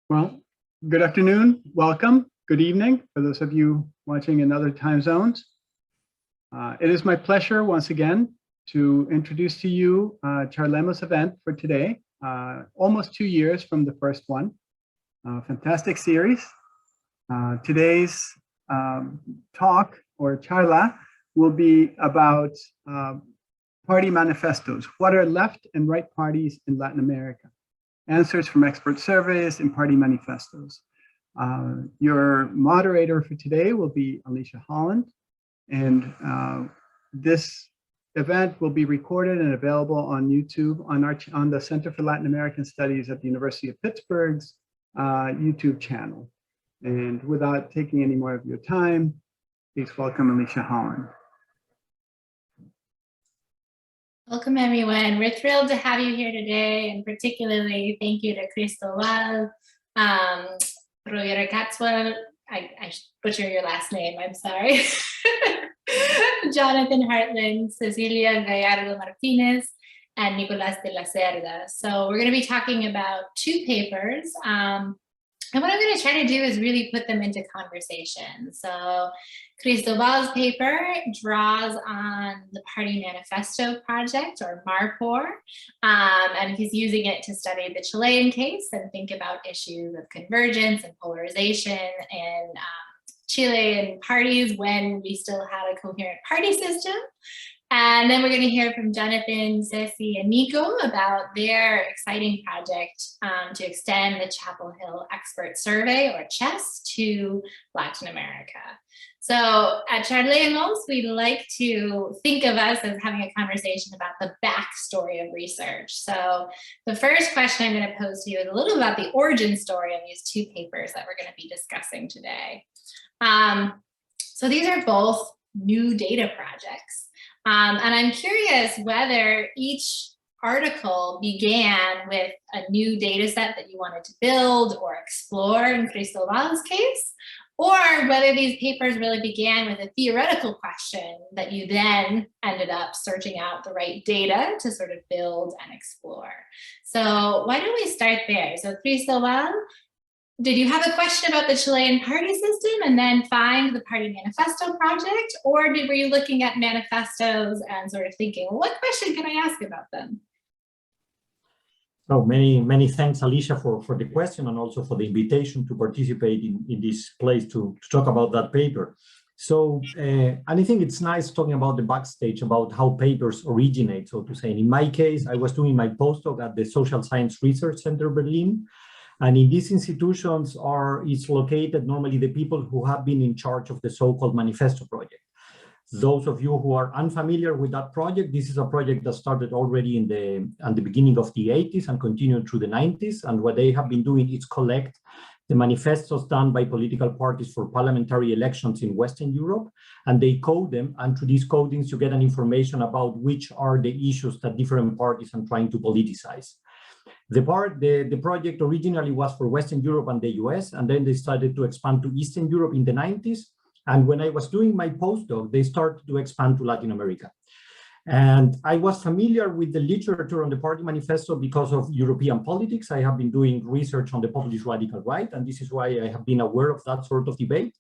Well, good afternoon, welcome, good evening for those of you watching in other time zones. It is my pleasure once again to introduce to you Charlemos event for today, almost 2 years from the first one. Fantastic series. Today's talk or charla will be about party manifestos. What are left and right parties in Latin America? Answers from expert surveys and party manifestos. Your moderator for today will be Alicia Holland, and this event will be recorded and available on YouTube on the Center for Latin American Studies at the University of Pittsburgh's YouTube channel. And without taking any more of your time, please welcome Alicia Holland. Welcome, everyone. We're thrilled to have you here today, and particularly thank you to Cristobal, Rovira. I butcher your last name, I'm sorry. Jonathan Hartlyn, Cecilia Gallardo Martinez, and Nicolas de la Cerda. So we're going to be talking about 2 papers. And what I'm going to try to do is really put them into conversation. So Cristobal's paper draws on the Party Manifesto Project, or MARPOR, and he's using it to study the Chilean case and think about issues of convergence and polarization in Chilean parties when we still had a coherent party system. And then we're going to hear from Jonathan, Ceci, and Nico about their exciting project to extend the Chapel Hill Expert Survey, or CHESS, to Latin America. So at Charlemos, we like to think of us as having a conversation about the backstory of research. So the first question I'm going to pose to you is a little about the origin story of these 2 papers that we're going to be discussing today. So these are both new data projects. And I'm curious whether each article began with a new data set that you wanted to build or explore in Cristobal's case, or whether these papers really began with a theoretical question that you then ended up searching out the right data to sort of build and explore. So why don't we start there? So Cristobal, did you have a question about the Chilean party system and then find the Party Manifesto Project? Or were you looking at manifestos and sort of thinking, well, what question can I ask about them? So many thanks, Alicia, for the question and also for the invitation to participate in this place to talk about that paper. So, and I think it's nice talking about the backstage, about how papers originate, so to say. And in my case, I was doing my postdoc at the Social Science Research Center, Berlin. And in these institutions is located normally the people who have been in charge of the so-called Manifesto Project. Those of you who are unfamiliar with that project, this is a project that started already at the beginning of the 80s and continued through the 90s. And what they have been doing is collect the manifestos done by political parties for parliamentary elections in Western Europe, and they code them. And through these codings, you get an information about which are the issues that different parties are trying to politicize. The project originally was for Western Europe and the US, and then they started to expand to Eastern Europe in the 90s. And when I was doing my postdoc, they started to expand to Latin America. And I was familiar with the literature on the Party Manifesto because of European politics. I have been doing research on the populist radical right, and this is why I have been aware of that sort of debate.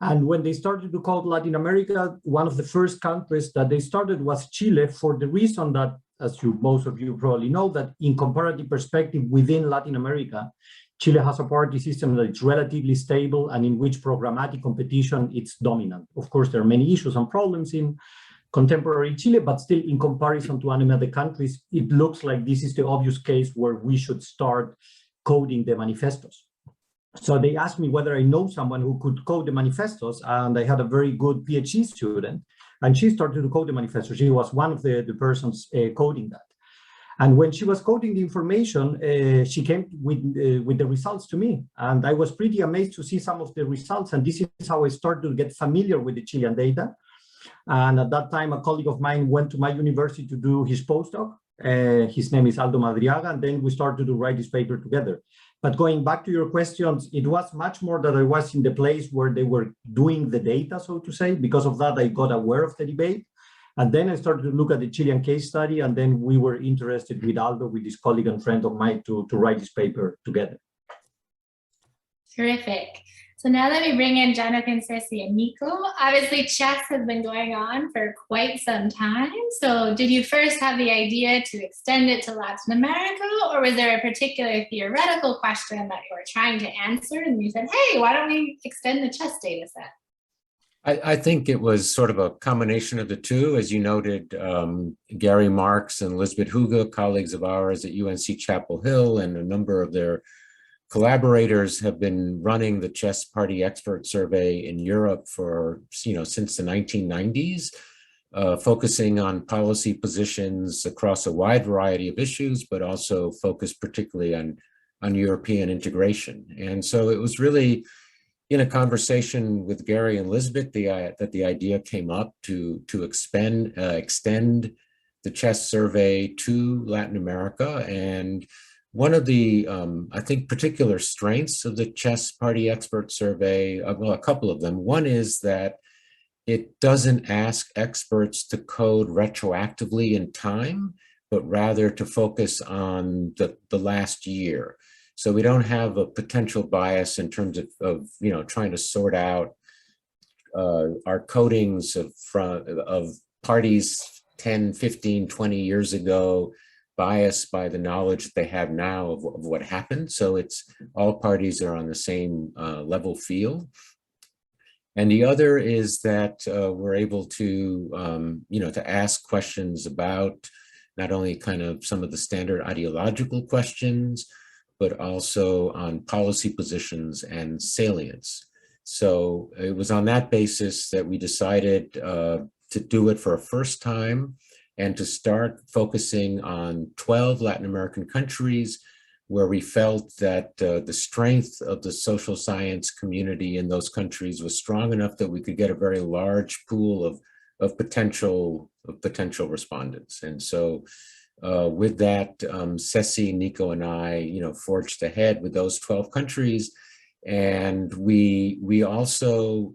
And when they started to call Latin America, one of the first countries that they started was Chile, for the reason that, as most of you probably know, that in comparative perspective within Latin America, Chile has a party system that is relatively stable and in which programmatic competition is dominant. Of course, there are many issues and problems in contemporary Chile, but still in comparison to any other countries, it looks like this is the obvious case where we should start coding the manifestos. So they asked me whether I know someone who could code the manifestos, and I had a very good PhD student, and she started to code the manifesto. She was one of the persons coding that. And when she was coding the information, she came with the results to me. And I was pretty amazed to see some of the results. And this is how I started to get familiar with the Chilean data. And at that time, a colleague of mine went to my university to do his postdoc. His name is Aldo Madriaga. And then we started to write this paper together. But going back to your questions, it was much more that I was in the place where they were doing the data, so to say. Because of that, I got aware of the debate. And then I started to look at the Chilean case study, and then we were interested with Aldo, with this colleague and friend of mine, to write this paper together. Terrific. So now let me bring in Jonathan, Ceci, and Nico. Obviously, chess has been going on for quite some time. So did you first have the idea to extend it to Latin America, or was there a particular theoretical question that you were trying to answer and you said, hey, why don't we extend the chess data set? I think it was sort of a combination of the two. As you noted, Gary Marks and Lisbeth Hugo, colleagues of ours at UNC Chapel Hill, and a number of their collaborators have been running the Chess Party Expert Survey in Europe for, since the 1990s, focusing on policy positions across a wide variety of issues, but also focused particularly on European integration. And so it was really in a conversation with Gary and Lisbeth that the idea came up to extend the chess survey to Latin America. And one of the, I think, particular strengths of the Chess Party Expert Survey, well, a couple of them. One is that it doesn't ask experts to code retroactively in time, but rather to focus on the last year. So we don't have a potential bias in terms of trying to sort out our codings of parties 10, 15, 20 years ago, biased by the knowledge that they have now of what happened. So it's all parties are on the same level field. And the other is that we're able to, to ask questions about not only kind of some of the standard ideological questions, but also on policy positions and salience. So it was on that basis that we decided to do it for a first time and to start focusing on 12 Latin American countries where we felt that the strength of the social science community in those countries was strong enough that we could get a very large pool of potential respondents. And so with that, Ceci, Nico, and I, forged ahead with those 12 countries. And we also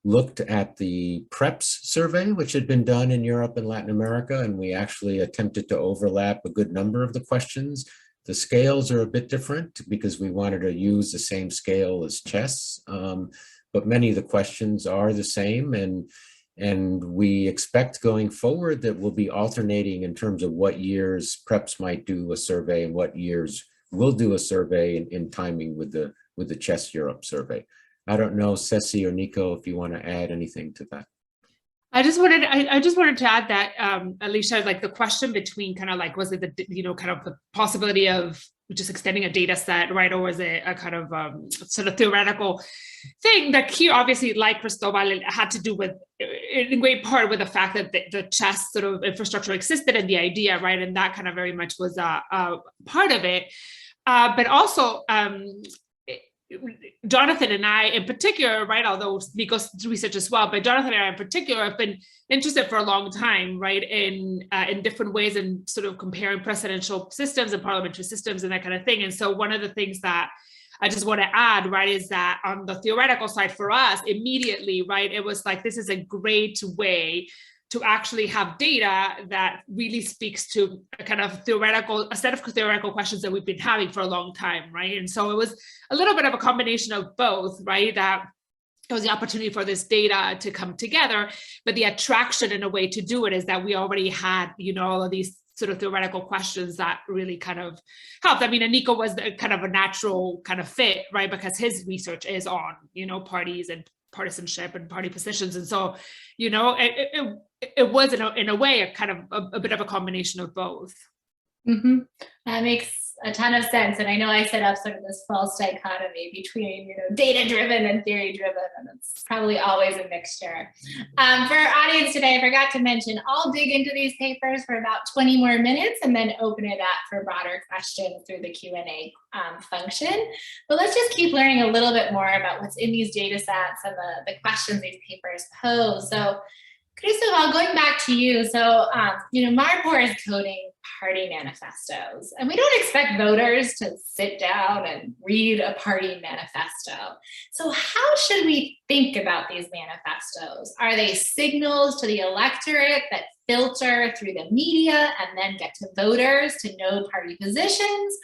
looked at the PREPS survey, which had been done in Europe and Latin America, and we actually attempted to overlap a good number of the questions. The scales are a bit different because we wanted to use the same scale as chess, but many of the questions are the same. And we expect going forward that we'll be alternating in terms of what years PREPS might do a survey and what years we'll do a survey in timing with the Chess Europe survey. I don't know, Ceci or Nico, if you want to add anything to that. I just wanted to add that, Alicia, like the question between kind of like, was it the, kind of the possibility of just extending a data set, right? Or was it a kind of sort of theoretical thing that here, obviously, like Cristobal, it had to do with, in great part, with the fact that the chess sort of infrastructure existed and the idea, right? And that kind of very much was a part of it. But also, Jonathan and I in particular, right, although Nico's research as well, but Jonathan and I in particular have been interested for a long time, right, in different ways and sort of comparing presidential systems and parliamentary systems and that kind of thing. And so one of the things that I just want to add, right, is that on the theoretical side for us, immediately, right, it was like, this is a great way to actually have data that really speaks to a kind of a set of theoretical questions that we've been having for a long time, right? And so it was a little bit of a combination of both, right? That it was the opportunity for this data to come together, but the attraction in a way to do it is that we already had, all of these sort of theoretical questions that really kind of helped. I mean, and Nico was kind of a natural kind of fit, right? Because his research is on, parties and partisanship and party positions. And so, it was in a way a kind of a bit of a combination of both. Mm-hmm. That makes a ton of sense. And I know I set up sort of this false dichotomy between, data-driven and theory-driven, and it's probably always a mixture. For our audience today, I forgot to mention, I'll dig into these papers for about 20 more minutes and then open it up for broader questions through the Q&A function. But let's just keep learning a little bit more about what's in these data sets and the questions these papers pose. So Cristobal, going back to you, so, Marpor is coding party manifestos, and we don't expect voters to sit down and read a party manifesto. So how should we think about these manifestos? Are they signals to the electorate that filter through the media and then get to voters to know party positions?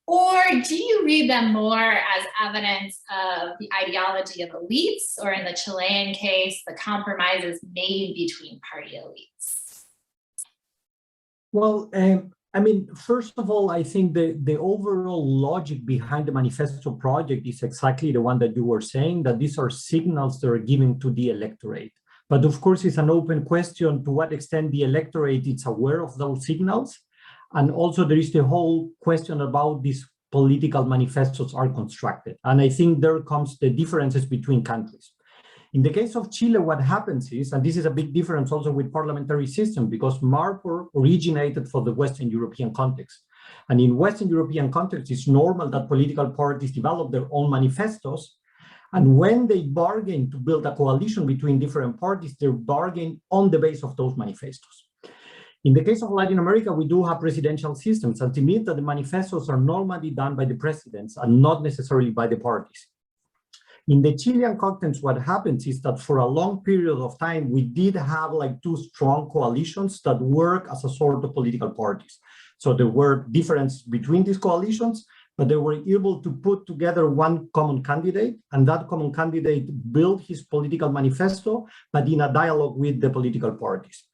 Or do you read them more as evidence of the ideology of elites, or in the Chilean case, the compromises made between party elites? Well, I mean, first of all, I think the overall logic behind the Manifesto Project is exactly the one that you were saying, that these are signals that are given to the electorate. But of course, it's an open question to what extent the electorate is aware of those signals. And also there is the whole question about these political manifestos are constructed. And I think there comes the differences between countries. In the case of Chile, what happens is, and this is a big difference also with parliamentary system, because MARPOR originated for the Western European context. And in Western European context, it's normal that political parties develop their own manifestos. And when they bargain to build a coalition between different parties, they bargain on the base of those manifestos. In the case of Latin America, we do have presidential systems, and it means that the manifestos are normally done by the presidents and not necessarily by the parties. In the Chilean context, what happens is that for a long period of time, we did have like two strong coalitions that work as a sort of political parties. So there were differences between these coalitions, but they were able to put together one common candidate, and that common candidate built his political manifesto, but in a dialogue with the political parties.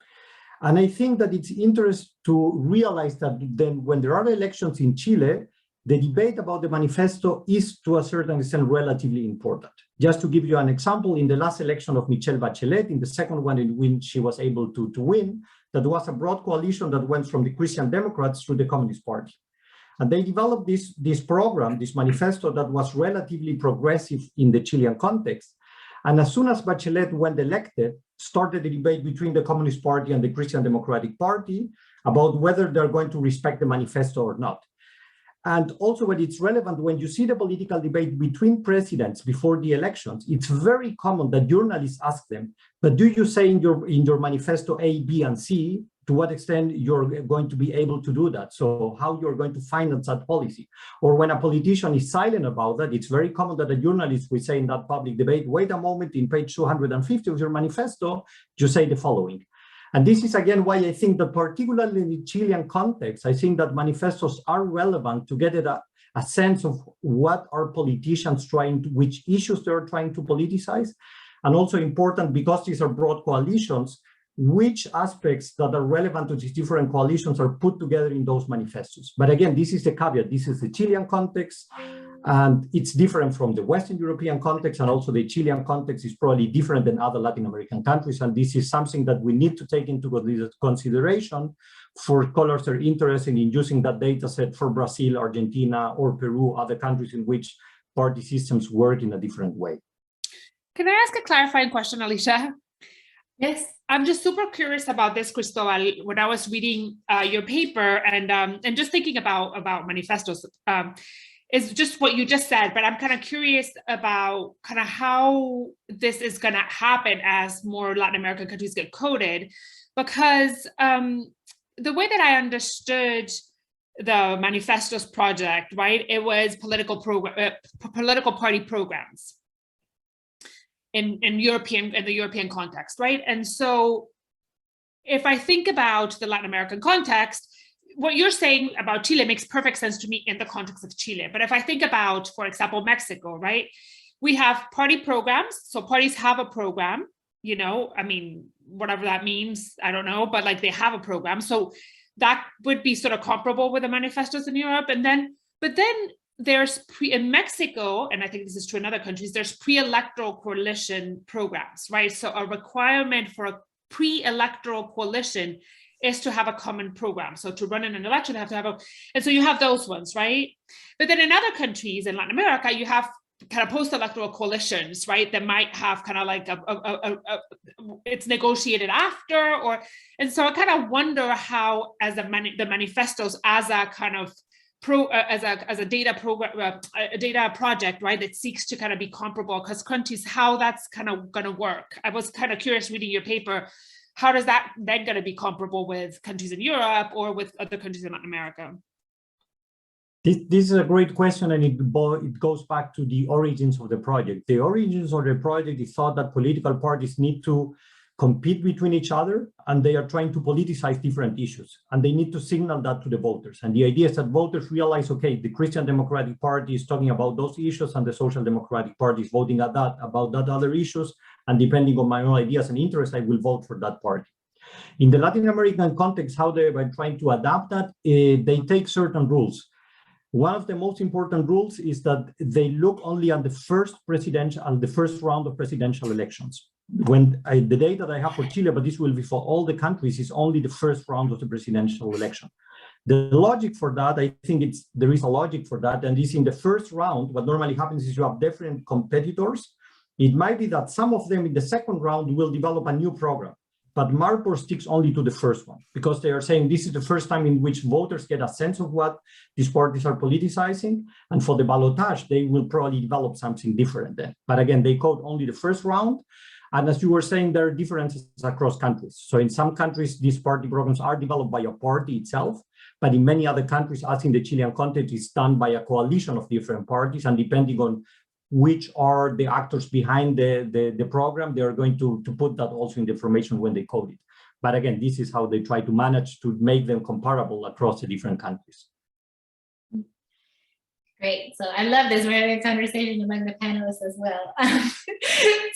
And I think that it's interesting to realize that then when there are elections in Chile, the debate about the manifesto is to a certain extent relatively important. Just to give you an example, in the last election of Michelle Bachelet, in the second one in which she was able to win, that was a broad coalition that went from the Christian Democrats to the Communist Party. And they developed this program, this manifesto that was relatively progressive in the Chilean context. And as soon as Bachelet went elected, started the debate between the Communist Party and the Christian Democratic Party about whether they're going to respect the manifesto or not. And also when it's relevant, when you see the political debate between presidents before the elections, it's very common that journalists ask them, but do you say in your manifesto A, B, and C, to what extent you're going to be able to do that? So how you're going to finance that policy? Or when a politician is silent about that, it's very common that a journalist will say in that public debate, wait a moment, in page 250 of your manifesto, you say the following. And this is again why I think that particularly in the Chilean context, I think that manifestos are relevant to get a sense of what are politicians which issues they're trying to politicize. And also important because these are broad coalitions, which aspects that are relevant to these different coalitions are put together in those manifestos. But again, this is the caveat. This is the Chilean context, and it's different from the Western European context, and also the Chilean context is probably different than other Latin American countries. And this is something that we need to take into consideration for scholars that are interested in using that data set for Brazil, Argentina, or Peru, other countries in which party systems work in a different way. Can I ask a clarifying question, Alicia? Yes. I'm just super curious about this, Cristobal. When I was reading your paper and just thinking about manifestos, is just what you just said, but I'm kind of curious about kind of how this is going to happen as more Latin American countries get coded, because the way that I understood the Manifestos Project, right, it was political party programs in the European context, right? And so if I think about the Latin American context, what you're saying about Chile makes perfect sense to me in the context of Chile. But if I think about, for example, Mexico, right? We have party programs. So parties have a program, you know, I mean, whatever that means, I don't know, but like they have a program. So that would be sort of comparable with the manifestos in Europe. But then there's in Mexico, and I think this is true in other countries, there's pre-electoral coalition programs, right? So a requirement for a pre-electoral coalition is to have a common program. So to run in an election, they have to have and so you have those ones, right? But then in other countries in Latin America, you have kind of post-electoral coalitions, right? That might have kind of like it's negotiated after, and so I kind of wonder how, as the manifestos, as a kind of as a data program, a data project, right, that seeks to kind of be comparable across countries, how that's kind of going to work. I was kind of curious reading your paper. How does that then going to be comparable with countries in Europe or with other countries in Latin America? This is a great question, and it goes back to the origins of the project. The origins of the project is thought that political parties need to compete between each other, and they are trying to politicize different issues, and they need to signal that to the voters. And the idea is that voters realize, okay, the Christian Democratic Party is talking about those issues, and the Social Democratic Party is voting about that other issues, and depending on my own ideas and interests, I will vote for that party. In the Latin American context, how they are trying to adapt that, they take certain rules. One of the most important rules is that they look only at the first round of presidential elections. When the data that I have for Chile, but this will be for all the countries, is only the first round of the presidential election. The logic for that, I think there is a logic for that, and this in the first round, what normally happens is you have different competitors. It might be that some of them in the second round will develop a new program, but Marpor sticks only to the first one, because they are saying this is the first time in which voters get a sense of what these parties are politicizing, and for the ballotage, they will probably develop something different then. But again, they code only the first round, and as you were saying, there are differences across countries. So in some countries, these party programs are developed by a party itself, but in many other countries, as in the Chilean context, it's done by a coalition of different parties, and depending on which are the actors behind the program, they are going to put that also in the information when they code it. But again, this is how they try to manage to make them comparable across the different countries. Great. So I love this. We're having a conversation among the panelists as well.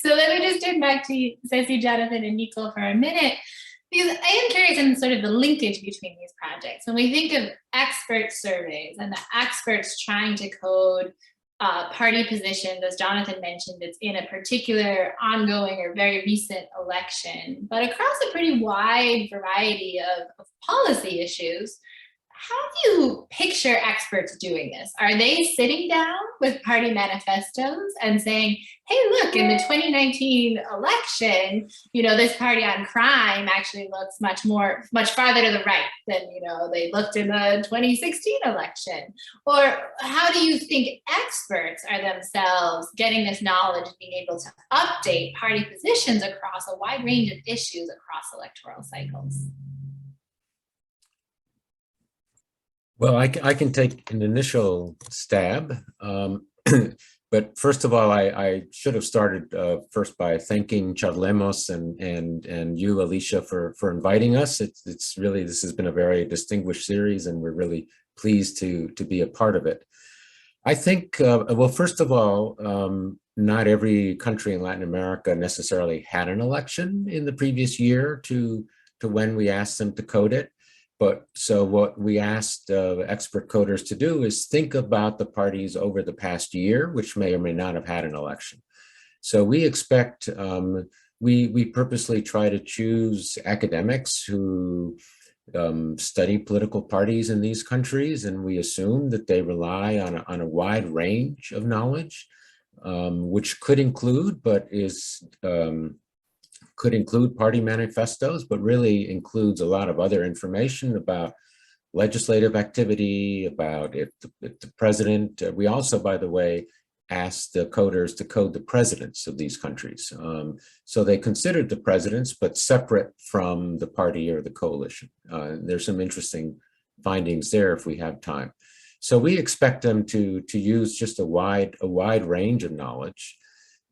So let me just turn back to Ceci, Jonathan, and Nico for a minute, because I am curious in sort of the linkage between these projects. When we think of expert surveys and the experts trying to code party positions, as Jonathan mentioned, it's in a particular ongoing or very recent election, but across a pretty wide variety of policy issues, how do you picture experts doing this? Are they sitting down with party manifestos and saying, hey, look, in the 2019 election, this party on crime actually looks much farther to the right than, they looked in the 2016 election? Or how do you think experts are themselves getting this knowledge and being able to update party positions across a wide range of issues across electoral cycles? Well, I can take an initial stab, but first of all, I should have started first by thanking Charlemos and you, Alicia, for inviting us. It's really, this has been a very distinguished series, and we're really pleased to be a part of it. I think, well, first of all, not every country in Latin America necessarily had an election in the previous year to when we asked them to code it. But so what we asked expert coders to do is think about the parties over the past year, which may or may not have had an election. So we expect, we purposely try to choose academics who study political parties in these countries, and we assume that they rely on a wide range of knowledge, which could include, could include party manifestos, but really includes a lot of other information about legislative activity, about if the president, we also, by the way, asked the coders to code the presidents of these countries. So they considered the presidents, but separate from the party or the coalition. There's some interesting findings there if we have time. So we expect them to use just a wide range of knowledge.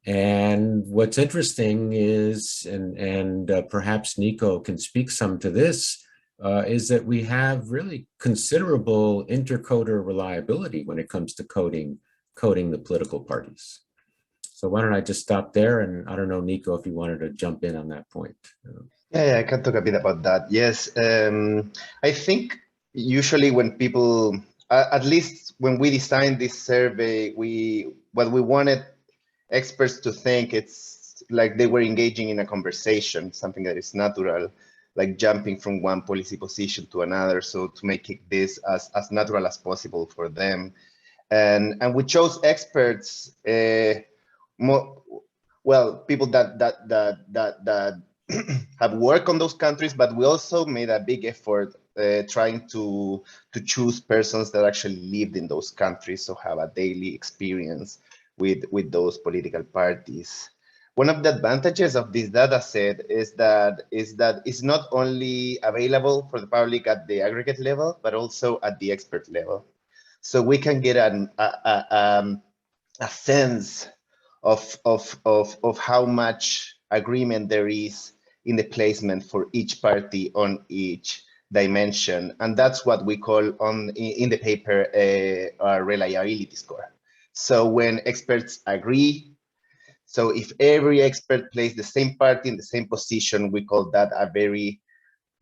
And what's interesting is, and perhaps Nico can speak some to this, is that we have really considerable intercoder reliability when it comes to coding the political parties. So why don't I just stop there? And I don't know, Nico, if you wanted to jump in on that point. Yeah, I can talk a bit about that. Yes, I think usually when people, at least when we designed this survey, what we wanted experts to think it's like they were engaging in a conversation, something that is natural, like jumping from one policy position to another. So to make this as natural as possible for them. And we chose experts, people that have worked on those countries, but we also made a big effort trying to choose persons that actually lived in those countries, so have a daily experience with those political parties. One of the advantages of this data set is that it's not only available for the public at the aggregate level, but also at the expert level. So we can get a sense of how much agreement there is in the placement for each party on each dimension. And that's what we call in the paper a reliability score. So when experts agree, so if every expert places the same party in the same position, we call that a very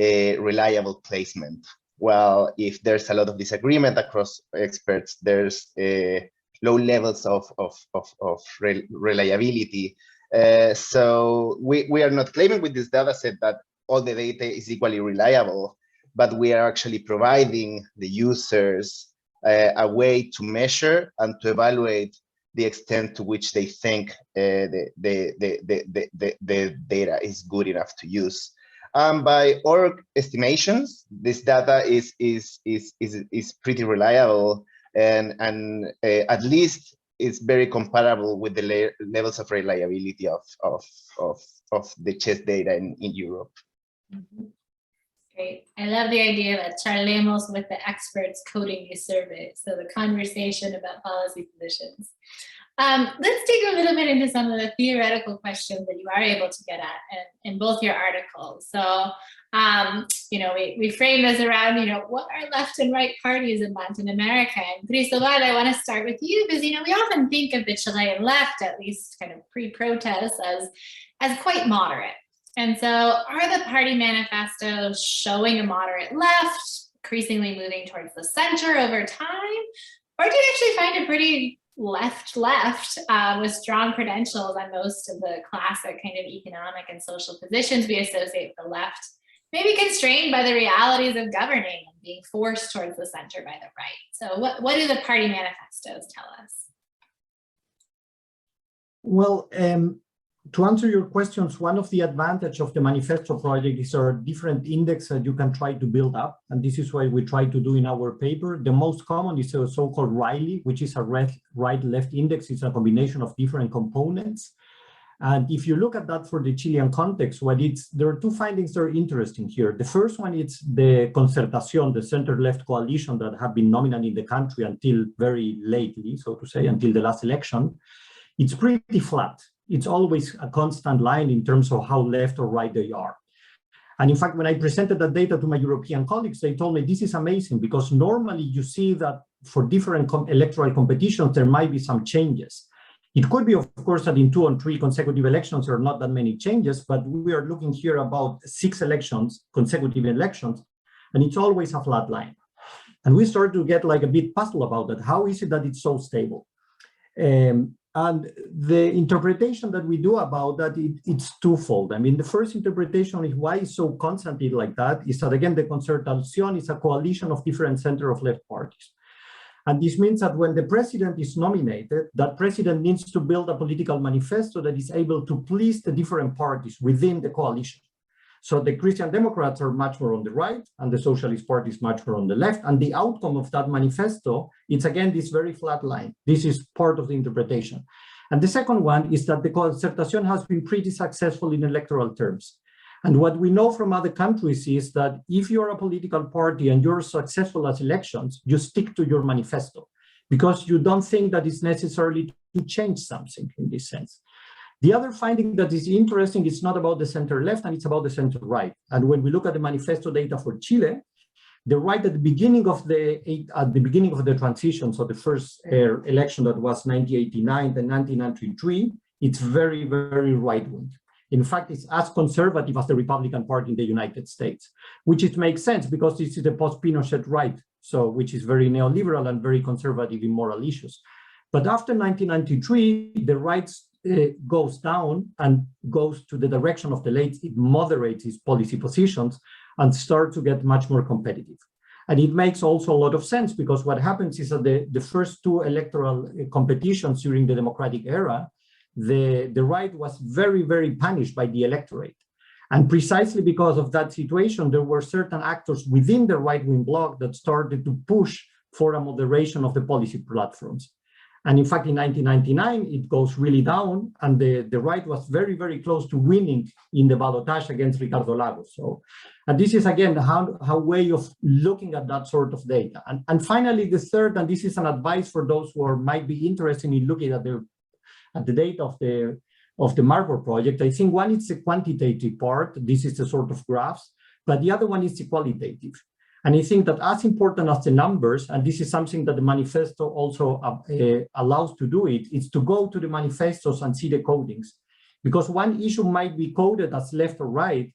reliable placement. Well, if there's a lot of disagreement across experts, there's low levels of reliability. So we are not claiming with this data set that all the data is equally reliable, but we are actually providing the users a way to measure and to evaluate the extent to which they think the data is good enough to use. By our estimations, this data is pretty reliable, and at least it's very comparable with the levels of reliability of the chess data in Europe. Mm-hmm. Great. I love the idea that Charlemos with the experts coding these surveys. So the conversation about policy positions. Let's dig a little bit into some of the theoretical questions that you are able to get at in both your articles. So, you know, we frame this around, you know, what are left and right parties in Latin America? And Cristobal, I want to start with you because, you know, we often think of the Chilean left, at least kind of pre-protest, as quite moderate. And so are the party manifestos showing a moderate left, increasingly moving towards the center over time? Or do you actually find it pretty left with strong credentials on most of the classic kind of economic and social positions we associate with the left, maybe constrained by the realities of governing and being forced towards the center by the right? So what do the party manifestos tell us? Well, to answer your questions, one of the advantages of the Manifesto Project is our different index that you can try to build up. And this is what we try to do in our paper. The most common is a so-called Riley, which is a right-left index. It's a combination of different components. And if you look at that for the Chilean context, there are two findings that are interesting here. The first one is the Concertación, the center-left coalition that have been dominant in the country until very lately, so to say, until the last election. It's pretty flat. It's always a constant line in terms of how left or right they are. And in fact, when I presented that data to my European colleagues, they told me this is amazing because normally you see that for different electoral competitions, there might be some changes. It could be, of course, that in 2 or 3 consecutive elections, there are not that many changes, but we are looking here about 6 elections, consecutive elections, and it's always a flat line. And we start to get like a bit puzzled about that. How is it that it's so stable? And the interpretation that we do about that, it's twofold. I mean, the first interpretation is why it's so constantly like that is that, again, the Concertación is a coalition of different center of left parties. And this means that when the president is nominated, that president needs to build a political manifesto that is able to please the different parties within the coalition. So the Christian Democrats are much more on the right and the Socialist Party is much more on the left. And the outcome of that manifesto, it's again, this very flat line. This is part of the interpretation. And the second one is that the Concertación has been pretty successful in electoral terms. And what we know from other countries is that if you're a political party and you're successful at elections, you stick to your manifesto because you don't think that it's necessarily to change something in this sense. The other finding that is interesting is not about the center left and it's about the center right. And when we look at the manifesto data for Chile, the right at the beginning of the transition, so the first election that was 1989 and 1993, it's very, very right-wing. In fact, it's as conservative as the Republican Party in the United States, which it makes sense because this is the post-Pinochet right, so which is very neoliberal and very conservative in moral issues. But after 1993, the right goes down and goes to the direction of the left. It moderates its policy positions and starts to get much more competitive. And it makes also a lot of sense because what happens is that the first 2 electoral competitions during the democratic era, the right was very, very punished by the electorate. And precisely because of that situation, there were certain actors within the right-wing bloc that started to push for a moderation of the policy platforms. And in fact, in 1999, it goes really down, and the right was very, very close to winning in the ballotage against Ricardo Lagos. So, and this is, again, how way of looking at that sort of data. And finally, the third, and this is an advice for those who might be interested in looking at the data of the of the Marburg project. I think one is the quantitative part. This is the sort of graphs, but the other one is the qualitative. And I think that as important as the numbers, and this is something that the manifesto also allows to do it, is to go to the manifestos and see the codings. Because one issue might be coded as left or right,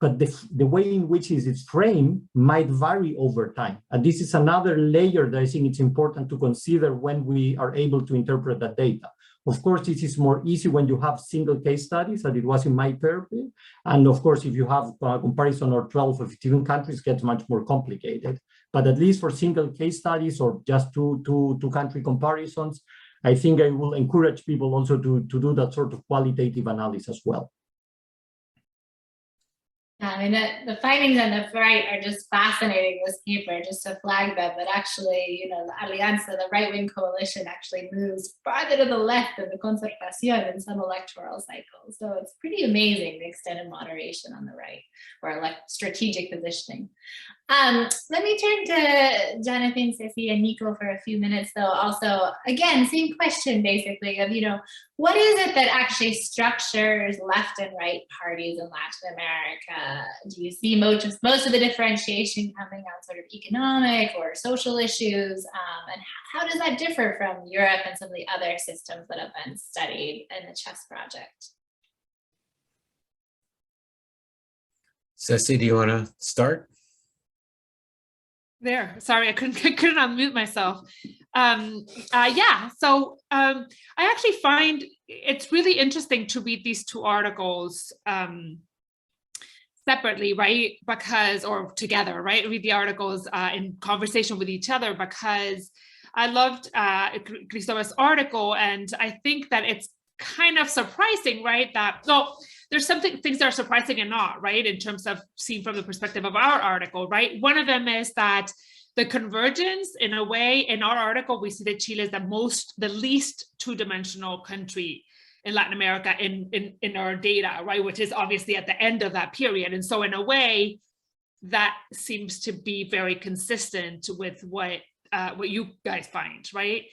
but the way in which it is framed might vary over time. And this is another layer that I think it's important to consider when we are able to interpret that data. Of course, this is more easy when you have single case studies, as it was in my paper. And of course, if you have a comparison of 12 or 15 countries, it gets much more complicated. But at least for single case studies or just two country comparisons, I think I will encourage people also to do that sort of qualitative analysis as well. I mean, the findings on the right are just fascinating, this paper, just to flag them. But actually, you know, the Alianza, the right-wing coalition, actually moves farther to the left of the Concertación in some electoral cycles. So it's pretty amazing, the extent of moderation on the right, or strategic positioning. Let me turn to Jonathan, Cecilia, and Nico for a few minutes, though. Also, again, same question, basically, of, you know, what is it that actually structures left and right parties in Latin America? Do you see most of the differentiation coming on sort of economic or social issues? And how does that differ from Europe and some of the other systems that have been studied in the Chess Project? Ceci, do you want to start? There, sorry, I couldn't unmute myself. Yeah, so I actually find it's really interesting to read these two articles separately, right? Because, or together, right? Read the articles in conversation with each other, because I loved Cristobal's article, and I think that it's kind of surprising, right? That, well, there's things that are surprising and not, right? In terms of seen from the perspective of our article, right? One of them is that the convergence, in a way, in our article, we see that Chile is the least two-dimensional country in Latin America in our data, right? Which is obviously at the end of that period. And so in a way, that seems to be very consistent with what you guys find, right?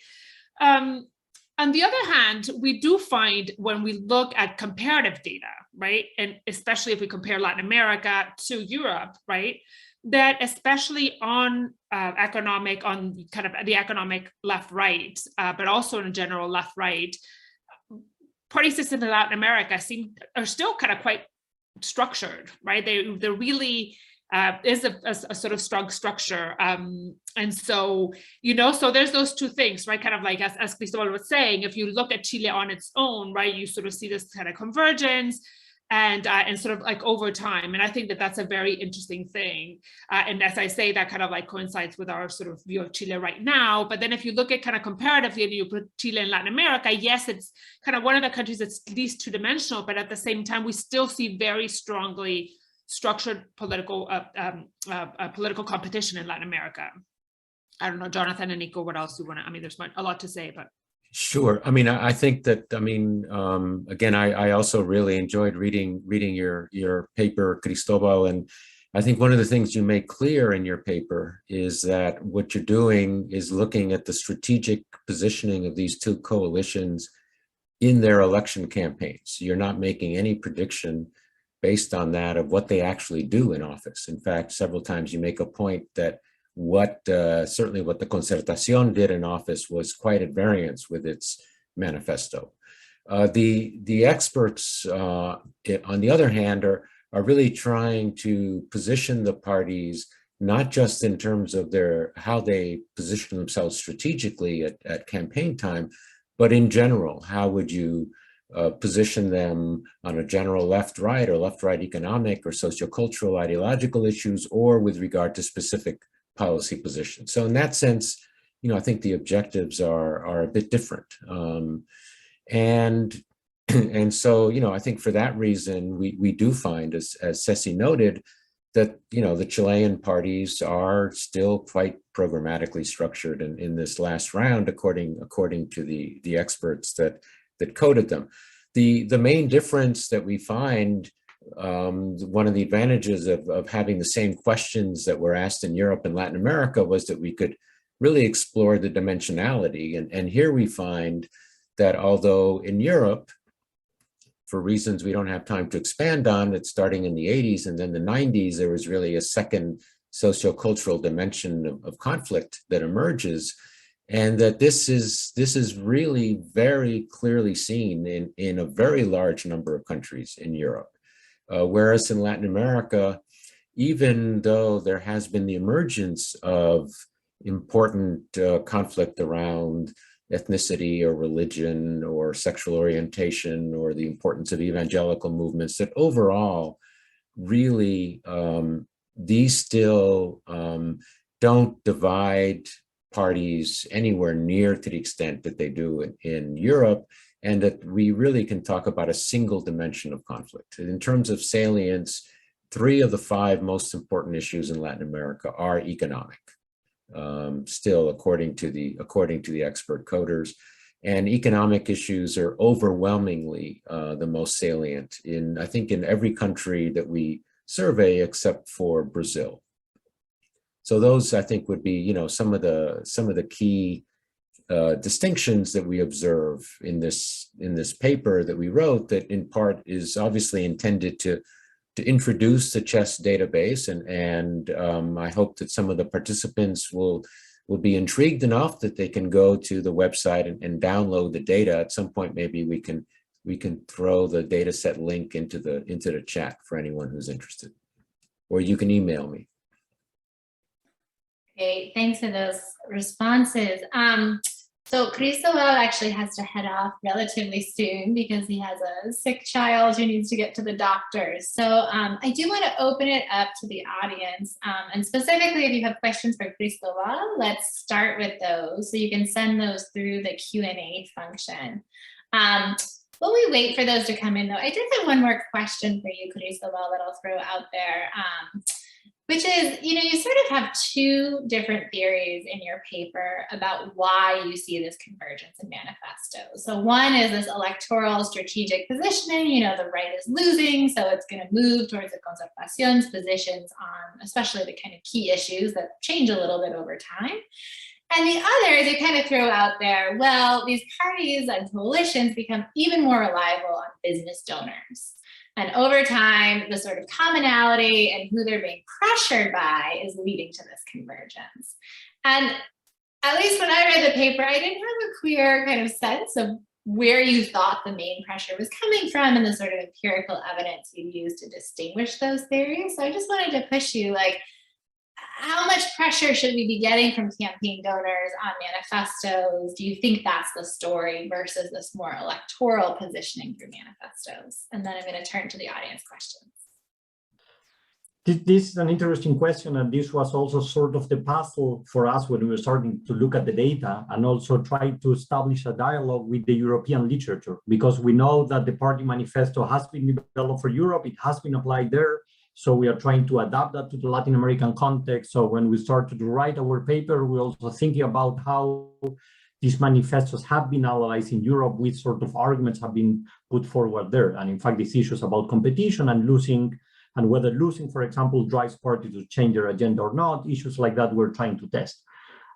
On the other hand, we do find when we look at comparative data, right, and especially if we compare Latin America to Europe, right, that especially on on kind of the economic left-right, but also in a general left-right, party systems in Latin America are still kind of quite structured, right? They're really is a sort of strong structure. And so, you know, so there's those two things, right? Kind of like, as Cristobal was saying, if you look at Chile on its own, right, you sort of see this kind of convergence and sort of like over time. And I think that that's a very interesting thing. And as I say, that kind of like coincides with our sort of view of Chile right now. But then if you look at kind of comparatively and you put Chile and Latin America, yes, it's kind of one of the countries that's least two-dimensional, but at the same time, we still see very strongly structured political competition in Latin America. I don't know, Jonathan and Nico, what else you want to, I mean, there's a lot to say, but. Sure. I mean, I think that, I mean, again, I also really enjoyed reading your paper, Cristobal, and I think one of the things you make clear in your paper is that what you're doing is looking at the strategic positioning of these two coalitions in their election campaigns. You're not making any prediction based on that of what they actually do in office. In fact, several times you make a point that certainly what the Concertación did in office was quite at variance with its manifesto. The experts, on the other hand, are really trying to position the parties not just in terms of how they position themselves strategically at campaign time, but in general, how would you position them on a general left-right or left-right economic or sociocultural ideological issues, or with regard to specific policy positions. So in that sense, you know, I think the objectives are a bit different. And so, you know, I think for that reason, we do find, as Ceci noted, that, you know, the Chilean parties are still quite programmatically structured in this last round, according to the experts that coded them. The main difference that we find, one of the advantages of having the same questions that were asked in Europe and Latin America was that we could really explore the dimensionality. And here we find that although in Europe, for reasons we don't have time to expand on, it's starting in the 80s and then the 90s, there was really a second sociocultural dimension of conflict that emerges. And that this is really very clearly seen in a very large number of countries in Europe. Whereas in Latin America, even though there has been the emergence of important conflict around ethnicity or religion or sexual orientation or the importance of evangelical movements, that overall, really, these still don't divide parties anywhere near to the extent that they do in Europe, and that we really can talk about a single dimension of conflict. In terms of salience, 3 of the 5 most important issues in Latin America are economic, still according to the expert coders, and economic issues are overwhelmingly the most salient I think in every country that we survey except for Brazil. So those, I think, would be, some of the key distinctions that we observe in this paper that we wrote, that in part is obviously intended to introduce the CHESS database, and I hope that some of the participants will be intrigued enough that they can go to the website and download the data. At some point, maybe we can throw the data set link into the chat for anyone who's interested, or you can email me. Great, thanks for those responses. So Cristobal actually has to head off relatively soon because he has a sick child who needs to get to the doctor. So I do want to open it up to the audience, and specifically if you have questions for Cristobal, let's start with those. So you can send those through the Q&A function. While we wait for those to come in though, I did have one more question for you, Cristobal, that I'll throw out there. Which is, you sort of have 2 different theories in your paper about why you see this convergence in manifestos. So one is this electoral strategic positioning, the right is losing, so it's going to move towards the concertacion's positions on especially the kind of key issues that change a little bit over time. And the other is you kind of throw out there, well, these parties and coalitions become even more reliable on business donors. And over time, the sort of commonality and who they're being pressured by is leading to this convergence. And at least when I read the paper, I didn't have a clear kind of sense of where you thought the main pressure was coming from and the sort of empirical evidence you used to distinguish those theories. So I just wanted to push you, how much pressure should we be getting from campaign donors on manifestos? Do you think that's the story versus this more electoral positioning through manifestos? And then I'm going to turn to the audience questions. This is an interesting question, and this was also sort of the puzzle for us when we were starting to look at the data and also try to establish a dialogue with the European literature, because we know that the party manifesto has been developed for Europe, it has been applied there. So we are trying to adapt that to the Latin American context. So when we started to write our paper, we're also thinking about how these manifestos have been analyzed in Europe, which sort of arguments have been put forward there. And in fact, these issues about competition and losing, and whether losing, for example, drives parties to change their agenda or not, issues like that we're trying to test.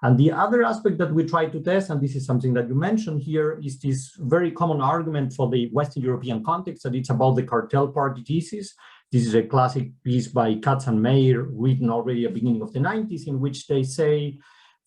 And the other aspect that we try to test, and this is something that you mentioned here, is this very common argument for the Western European context, that it's about the cartel party thesis. This is a classic piece by Katz and Meyer, written already at the beginning of the 90s, in which they say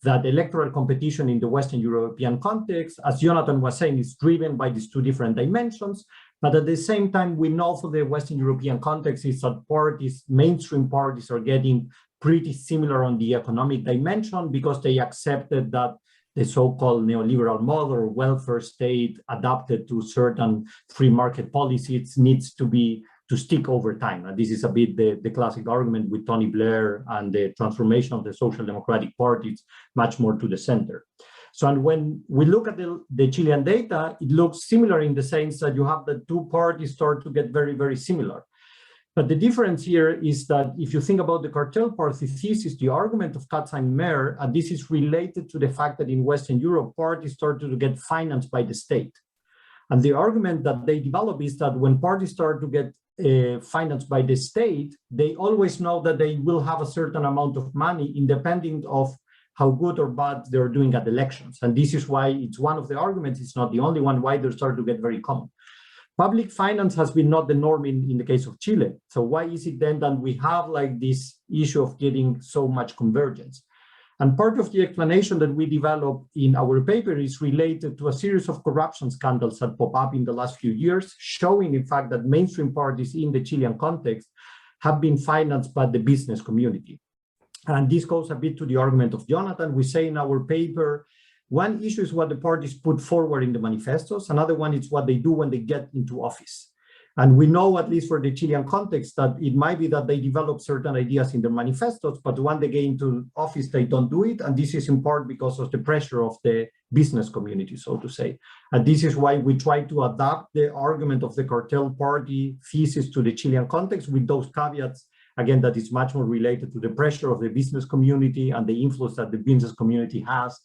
that electoral competition in the Western European context, as Jonathan was saying, is driven by these 2 different dimensions. But at the same time, we know for the Western European context is that parties, mainstream parties, are getting pretty similar on the economic dimension because they accepted that the so-called neoliberal model or welfare state adapted to certain free market policies needs to stick over time. And this is a bit the classic argument with Tony Blair and the transformation of the social democratic parties much more to the center. So, and when we look at the Chilean data, it looks similar in the sense that you have the 2 parties start to get very, very similar. But the difference here is that if you think about the cartel party thesis, the argument of Katz and Meyer, and this is related to the fact that in Western Europe, parties started to get financed by the state. And the argument that they develop is that when parties start to get financed by the state, they always know that they will have a certain amount of money independent of how good or bad they're doing at elections. And this is why it's one of the arguments, it's not the only one, why they start to get very common. Public finance has been not the norm in the case of Chile. So why is it then that we have like this issue of getting so much convergence? And part of the explanation that we developed in our paper is related to a series of corruption scandals that pop up in the last few years, showing in fact that mainstream parties in the Chilean context have been financed by the business community. And this goes a bit to the argument of Jonathan. We say in our paper, one issue is what the parties put forward in the manifestos. Another one is what they do when they get into office. And we know, at least for the Chilean context, that it might be that they develop certain ideas in their manifestos, but when they get into office, they don't do it. And this is in part because of the pressure of the business community, so to say. And this is why we try to adapt the argument of the cartel party thesis to the Chilean context with those caveats, again, that is much more related to the pressure of the business community and the influence that the business community has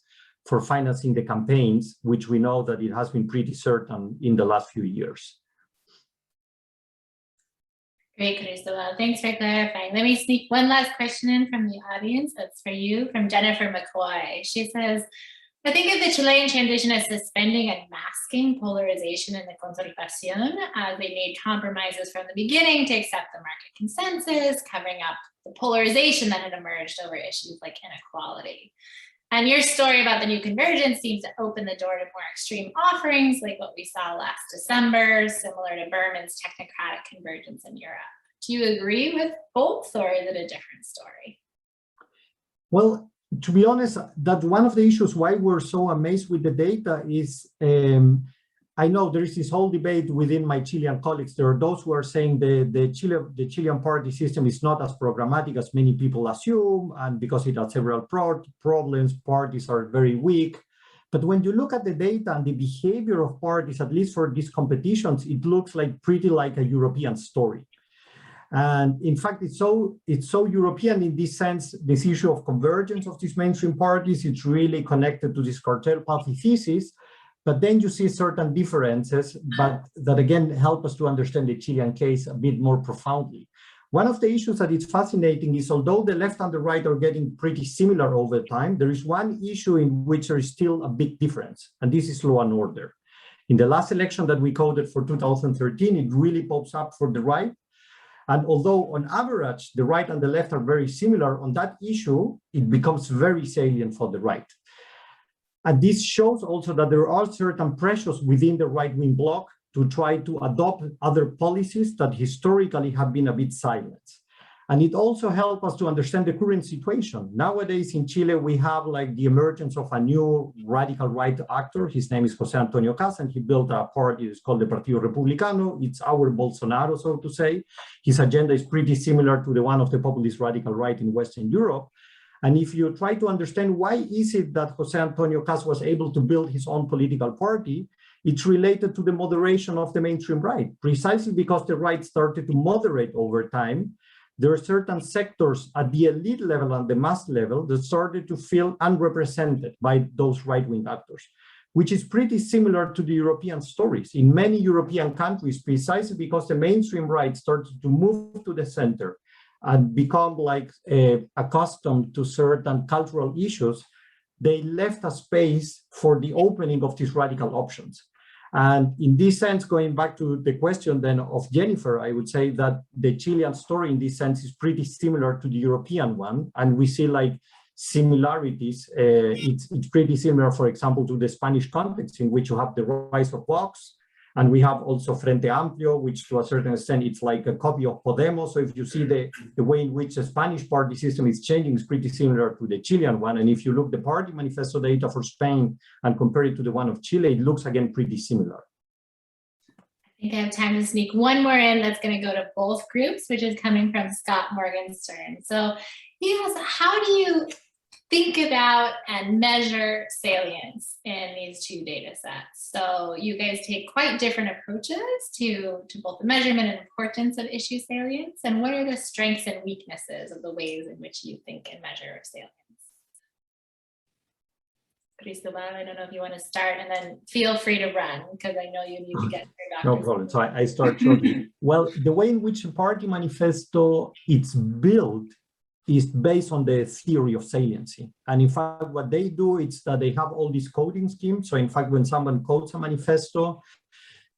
for financing the campaigns, which we know that it has been pretty certain in the last few years. Great, Cristobal. Thanks for clarifying. Let me sneak one last question in from the audience. That's for you, from Jennifer McCoy. She says, I think of the Chilean transition as suspending and masking polarization in the concertación, as they made compromises from the beginning to accept the market consensus, covering up the polarization that had emerged over issues like inequality. And your story about the new convergence seems to open the door to more extreme offerings like what we saw last December, similar to Berman's technocratic convergence in Europe. Do you agree with both, or is it a different story? Well, to be honest, that one of the issues why we're so amazed with the data is, I know there is this whole debate within my Chilean colleagues. There are those who are saying the Chilean party system is not as programmatic as many people assume, and because it has several problems, parties are very weak. But when you look at the data and the behavior of parties, at least for these competitions, it looks like pretty like a European story. And in fact, it's so European in this sense, this issue of convergence of these mainstream parties, it's really connected to this cartel party thesis. But then you see certain differences, but that again help us to understand the Chilean case a bit more profoundly. One of the issues that is fascinating is, although the left and the right are getting pretty similar over time, there is one issue in which there is still a big difference, and this is law and order. In the last election that we coded for 2013, it really pops up for the right. And although on average, the right and the left are very similar on that issue, it becomes very salient for the right. And this shows also that there are certain pressures within the right-wing bloc to try to adopt other policies that historically have been a bit silent. And it also helps us to understand the current situation. Nowadays in Chile, we have like the emergence of a new radical right actor. His name is José Antonio Caz, and he built a party that's called the Partido Republicano. It's our Bolsonaro, so to say. His agenda is pretty similar to the one of the populist radical right in Western Europe. And if you try to understand why is it that José Antonio Caz was able to build his own political party, it's related to the moderation of the mainstream right, precisely because the right started to moderate over time. There are certain sectors at the elite level and the mass level that started to feel unrepresented by those right-wing actors, which is pretty similar to the European stories. In many European countries, precisely because the mainstream right started to move to the center and become like accustomed to certain cultural issues, they left a space for the opening of these radical options. And in this sense, going back to the question then of Jennifer, I would say that the Chilean story in this sense is pretty similar to the European one. And we see like similarities. It's pretty similar, for example, to the Spanish context in which you have the rise of Vox. And we have also Frente Amplio, which to a certain extent, it's like a copy of Podemos. So if you see the way in which the Spanish party system is changing, is pretty similar to the Chilean one. And if you look the party manifesto data for Spain and compare it to the one of Chile, it looks again pretty similar. I think I have time to sneak one more in that's going to go to both groups, which is coming from Scott Morgenstern. So he asks, how do you think about and measure salience in these two data sets? So you guys take quite different approaches to both the measurement and importance of issue salience. And what are the strengths and weaknesses of the ways in which you think and measure salience? Cristobal, I don't know if you want to start, and then feel free to run because I know you need to get through. No problem. So I start shortly. Well, the way in which a party manifesto is built is based on the theory of saliency. And in fact, what they do is that they have all these coding schemes. So in fact, when someone codes a manifesto,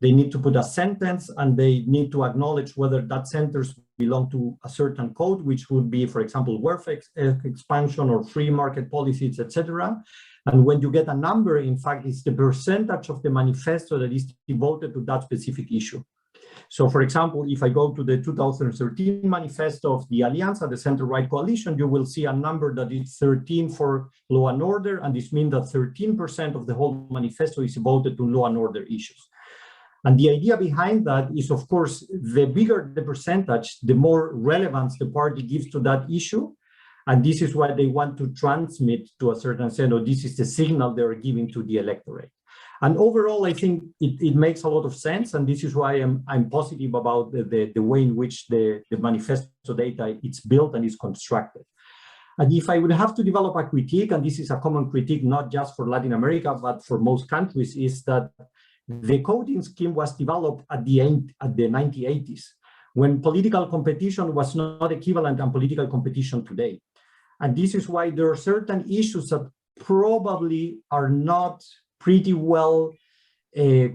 they need to put a sentence, and they need to acknowledge whether that sentence belongs to a certain code, which would be, for example, welfare expansion or free market policies, etc. And when you get a number, in fact, it's the percentage of the manifesto that is devoted to that specific issue. So, for example, if I go to the 2013 manifesto of the Alianza, the center-right coalition, you will see a number that is 13 for law and order, and this means that 13% of the whole manifesto is devoted to law and order issues. And the idea behind that is, of course, the bigger the percentage, the more relevance the party gives to that issue. And this is what they want to transmit to a certain extent, or this is the signal they're giving to the electorate. And overall, I think it makes a lot of sense. And this is why I'm positive about the way in which the manifesto data is built and is constructed. And if I would have to develop a critique, and this is a common critique, not just for Latin America, but for most countries, is that the coding scheme was developed at the 1980s, when political competition was not equivalent to political competition today. And this is why there are certain issues that probably are not pretty well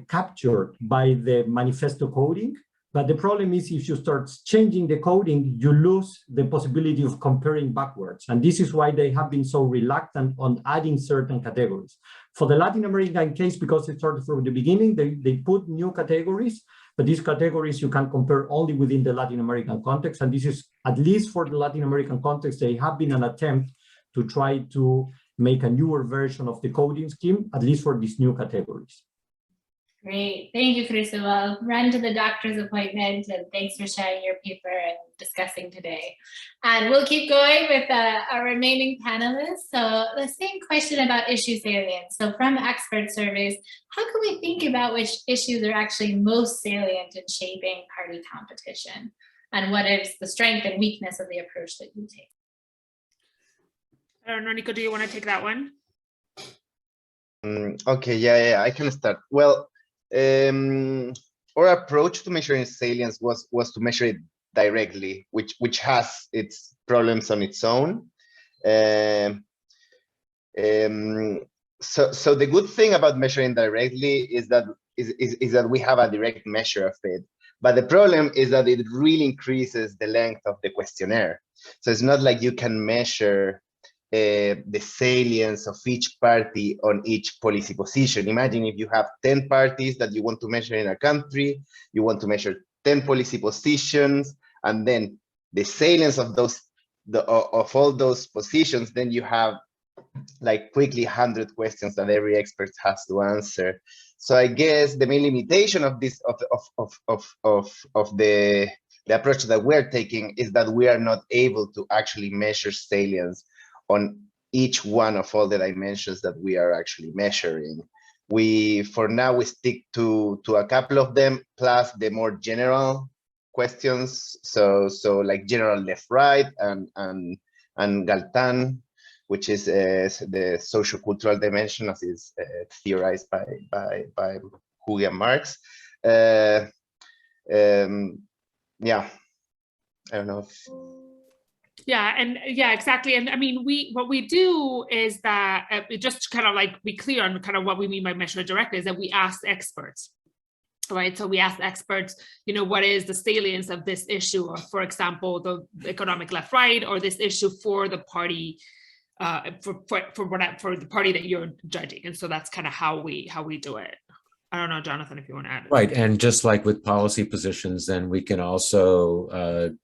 captured by the manifesto coding. But the problem is, if you start changing the coding, you lose the possibility of comparing backwards. And this is why they have been so reluctant on adding certain categories. For the Latin American case, because it started from the beginning, they put new categories, but these categories you can compare only within the Latin American context. And this is, at least for the Latin American context, they have been an attempt to try to make a newer version of the coding scheme, at least for these new categories. Great, thank you, Cristobal. Run to the doctor's appointment, and thanks for sharing your paper and discussing today. And we'll keep going with our remaining panelists. So the same question about issue salience. So from expert surveys, how can we think about which issues are actually most salient in shaping party competition? And what is the strength and weakness of the approach that you take? I don't know, Nico, do you want to take that one? Okay, yeah, I can start. Well, our approach to measuring salience was to measure it directly, which has its problems on its own. So the good thing about measuring directly is that we have a direct measure of it. But the problem is that it really increases the length of the questionnaire. So it's not like you can measure the salience of each party on each policy position. Imagine if you have 10 parties that you want to measure in a country, you want to measure 10 policy positions, and then the salience of all those positions, then you have like quickly 100 questions that every expert has to answer. So I guess the main limitation of this of the approach that we're taking is that we are not able to actually measure salience on each one of all the dimensions that we are actually measuring. For now, we stick to a couple of them, plus the more general questions. So like general left-right and Galtan, which is the socio-cultural dimension as is theorized by Hugo and Marx. Yeah, I don't know if... Yeah, exactly. And I mean, what we do is that just kind of like be clear on kind of what we mean by measure directly is that we ask experts, right? So we ask experts, what is the salience of this issue, or for example, the economic left-right, or this issue for the party, for the party that you're judging. And so that's kind of how we do it. I don't know, Jonathan, if you want to add. Right, and just like with policy positions, then we can also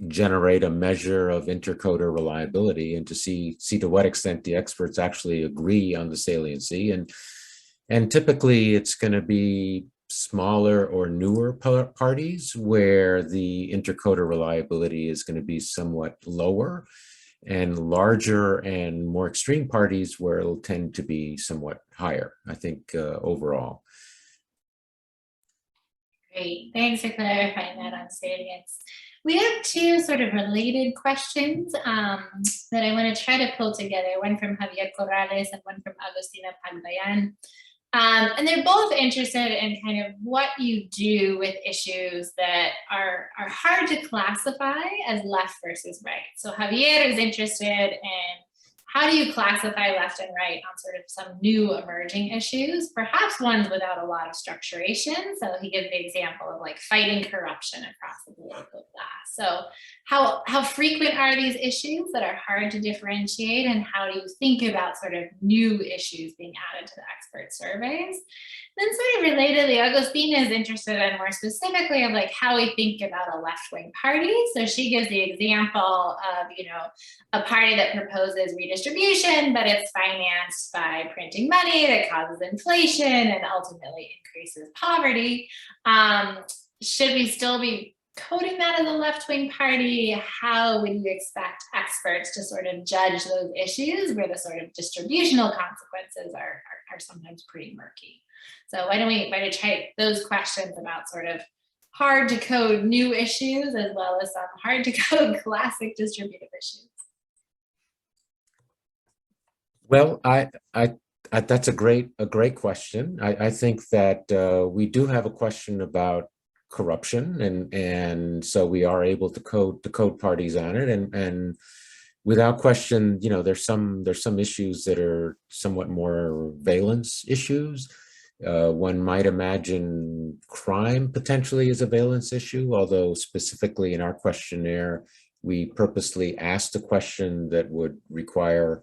generate a measure of intercoder reliability and to see to what extent the experts actually agree on the saliency. And typically it's going to be smaller or newer parties where the intercoder reliability is going to be somewhat lower, and larger and more extreme parties where it'll tend to be somewhat higher, I think, overall. Great, thanks for clarifying that on salience. We have two sort of related questions that I want to try to pull together, one from Javier Corrales and one from Agustina Pagbayan. And they're both interested in kind of what you do with issues that are hard to classify as left versus right. So Javier is interested in how do you classify left and right on sort of some new emerging issues, perhaps ones without a lot of structuration? So he gives the example of like fighting corruption across the political class. So how frequent are these issues that are hard to differentiate, and how do you think about sort of new issues being added to the expert surveys? Then sort of relatedly, Agostina is interested in more specifically of like how we think about a left-wing party. So she gives the example of, you know, a party that proposes redistribution, but it's financed by printing money that causes inflation and ultimately increases poverty. Should we still be coding that as a left-wing party? How would you expect experts to sort of judge those issues where the sort of distributional consequences are sometimes pretty murky? So why don't we try those questions about sort of hard to code new issues as well as some hard to code classic distributive issues? Well, that's a great question. I think that we do have a question about corruption, and so we are able to code parties on it, and without question, you know, there's some issues that are somewhat more valence issues. One might imagine crime potentially is a valence issue, although specifically in our questionnaire, we purposely asked a question that would require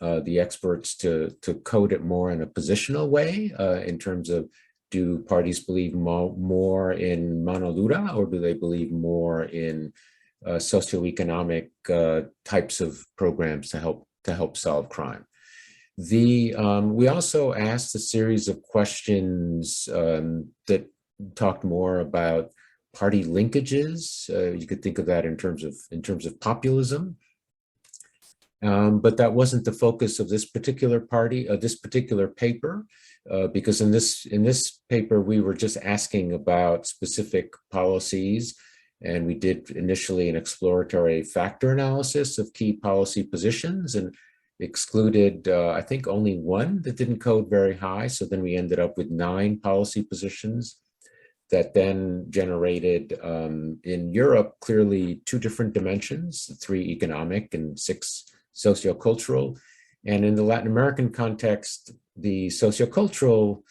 the experts to code it more in a positional way, in terms of, do parties believe more in mano dura, or do they believe more in socioeconomic types of programs to help solve crime? We also asked a series of questions that talked more about party linkages. You could think of that in terms of populism. But that wasn't the focus of this particular paper, because in this paper we were just asking about specific policies, and we did initially an exploratory factor analysis of key policy positions and excluded, I think, only one that didn't code very high. So then we ended up with 9 policy positions that then generated in Europe clearly 2 different dimensions, 3 economic and 6 sociocultural. And in the Latin American context, the sociocultural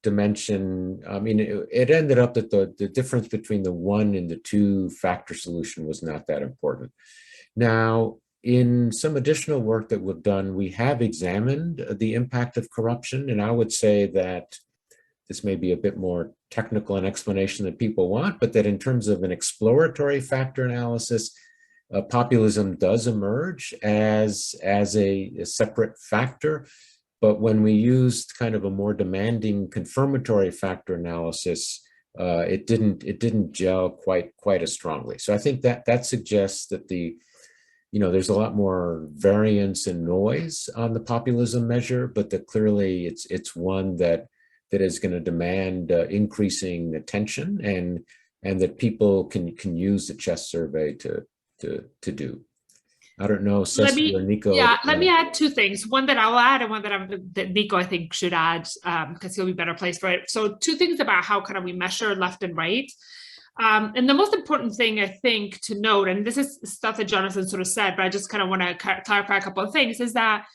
dimension, I mean, it ended up that the difference between the 1 and the 2 factor solution was not that important. Now, in some additional work that we've done, we have examined the impact of corruption, and I would say that this may be a bit more technical an explanation than people want, but that in terms of an exploratory factor analysis, populism does emerge as a separate factor. But when we used kind of a more demanding confirmatory factor analysis, it didn't gel quite as strongly. So I think that suggests that there's a lot more variance and noise on the populism measure, but that clearly it's one that is going to demand increasing attention, and that people can use the chest survey to do. I don't know, Cecilia or Nico. Yeah, let me add 2 things. One that I'll add and one that Nico, I think, should add, because he'll be better placed for it. So 2 things about how kind of we measure left and right. And the most important thing, I think, to note, and this is stuff that Jonathan sort of said, but I just kind of want to clarify a couple of things, is that